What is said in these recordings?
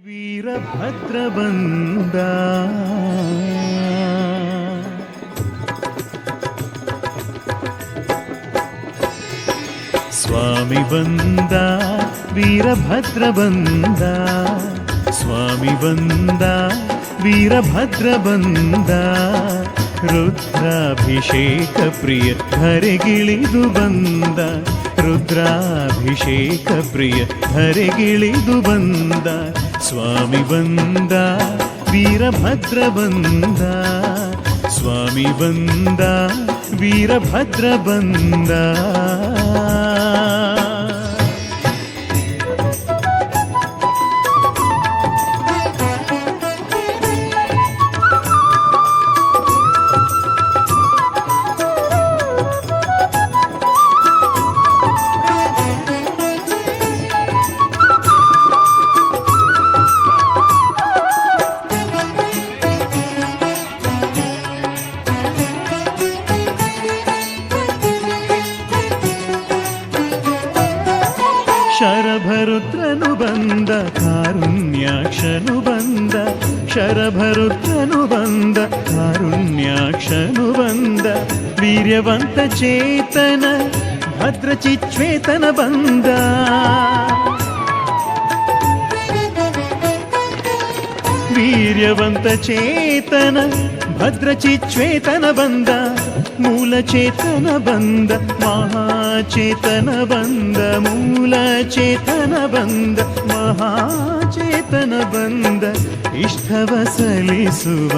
ವೀರಭದ್ರ ಬಂದ ಸ್ವಾಮಿ ಬಂದ ವೀರಭದ್ರ ಬಂದ ಸ್ವಾಮಿ ಬಂದ ವೀರಭದ್ರ ಬಂದ ರುದ್ರಾಭಿಷೇಕ ಪ್ರಿಯ ಧರೆಗಿಳಿದು ಬಂದ ರುದ್ರಾಭಿಷೇಕ ಪ್ರಿಯ ಧರೆಗಿಳಿದು ಬಂದ ಸ್ವಾಮಿ ಬಂದ ವೀರಭದ್ರ ಬಂದ ಸ್ವಾಮಿ ಬಂದ ವೀರಭದ್ರ ಬಂದ ಶರಭರುದ್ರನು ಬಂದ ಕಾರುಣ್ಯಾಕ್ಷನು ಬಂದ ಶರಭರುದ್ರನು ಬಂದ ಕಾರುಣ್ಯಾಕ್ಷನು ಬಂದ ವೀರ್ಯವಂತ ಚೇತನ ಭದ್ರಚಿಚ್ವೇತನ ಬಂದ ವೀರ್ಯವಂತ ಚೇತನ ಭದ್ರಚಿಚ್ವೇತನ ಬಂದ ಮೂಲಚೇತನ ಬಂದ ಮಹಾಚೇತನ ಬಂದ ಮೂಲಚೇತನ ಬಂದ ಮಹಾಚೇತನ ಬಂದ ಇಷ್ಟವ ಸಲಿಸುವ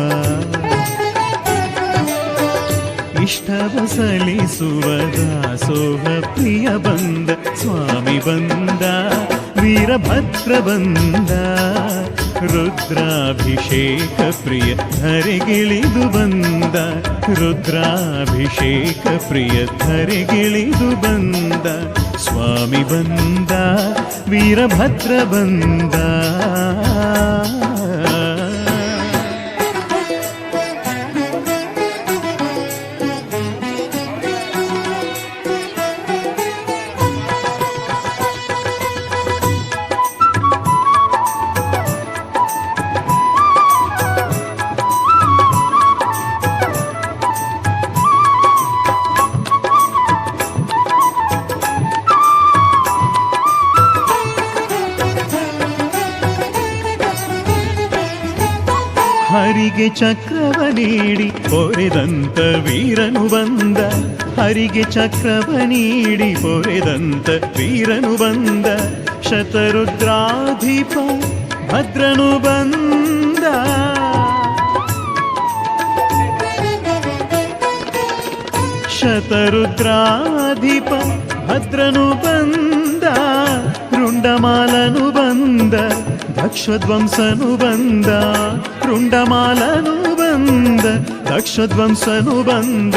ಇಷ್ಟವ ಸಲಿಸುವ ದಾಸೋಹ ಪ್ರಿಯ ಬಂದ ಸ್ವಾಮಿ ಬಂದ ವೀರಭದ್ರ ಬಂದ ರುದ್ರಾಭಿಷೇಕ ಪ್ರಿಯ ಧರೆಗಿಳಿದು ಬಂದ ರುದ್ರಾಭಿಷೇಕ ಪ್ರಿಯ ಧರೆಗಿಳಿದು ಬಂದ ಸ್ವಾಮಿ ಬಂದ ವೀರಭದ್ರ ಬಂದ ಹರಿಗೆ ಚಕ್ರವ ನೀಡಿ ಪೊರೆದಂತ ವೀರನು ಬಂದ ಹರಿಗೆ ಚಕ್ರವ ನೀಡಿ ಪೊರೆದಂತ ವೀರನು ಬಂದ ಶತರುದ್ರಾಧಿಪ ಭದ್ರನು ಬಂದ ಶತರುದ್ರಾಧಿಪ ಭದ್ರನು ಬಂದ ರುಂಡಮಾಲನು ಬಂದ ದಕ್ಷಧ್ವಂಸನು ಬಂದ ರುಂಡಮಾಲನು ಬಂದ ದಕ್ಷಧ್ವಂಸನು ಬಂದ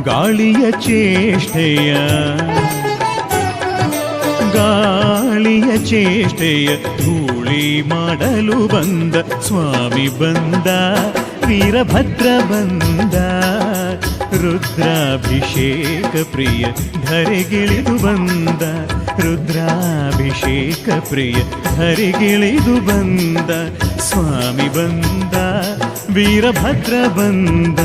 ಗಾಳಿಯ ಚೇಷ್ಟೆಯ ಧೂಳಿ ಮಾಡಲು ಬಂದ ಸ್ವಾಮಿ ಬಂದ ವೀರಭದ್ರ ಬಂದ ರುದ್ರಾಭಿಷೇಕ ಪ್ರಿಯ ಧರೆಗಿಳಿದು ಬಂದ ರುದ್ರಾಭಿಷೇಕ ಪ್ರಿಯ ಧರೆಗಿಳಿದು ಬಂದ ಸ್ವಾಮಿ ಬಂದ ವೀರಭದ್ರ ಬಂದ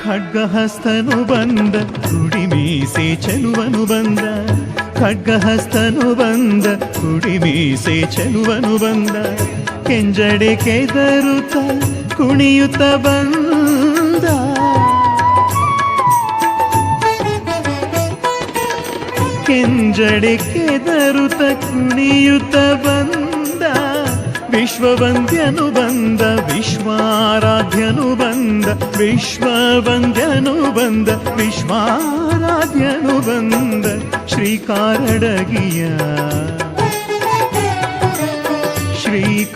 ಖಡ್ಗಹಸ್ತನು ಬಂದ ಕುಡಿಮೀಸೆ ಚೆಲುವನು ಬಂದ ಖಡ್ಗಹಸ್ತನು ಬಂದ ಕುಡಿಮೀಸೆ ಚೆಲುವನು ಬಂದ ಕೆಂಜಡೆ ಕೆದರುತ್ತ ಕುಣಿಯುತ್ತ ಬಂದ ಕೆಂಜಡೆ ಕೆದರುತ್ತ ಕುಣಿಯುತ್ತ ಬಂದ ವಿಶ್ವವಂದ್ಯನು ಬಂದ ವಿಶ್ವಾರಾಧ್ಯನು ಬಂದ ವಿಶ್ವವಂದ್ಯನು ಬಂದ ವಿಶ್ವಾರಾಧ್ಯನು ಬಂದ ಶ್ರೀಕಾರಡಗಿಯ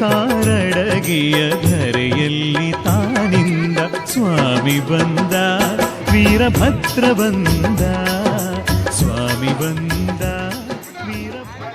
ಕಾರಡಗಿಯ ಧರೆಯಲ್ಲಿ ತಾನಿಂದ ಸ್ವಾಮಿ ಬಂದ, ವೀರಭದ್ರ ಬಂದ, ಸ್ವಾಮಿ ಬಂದ.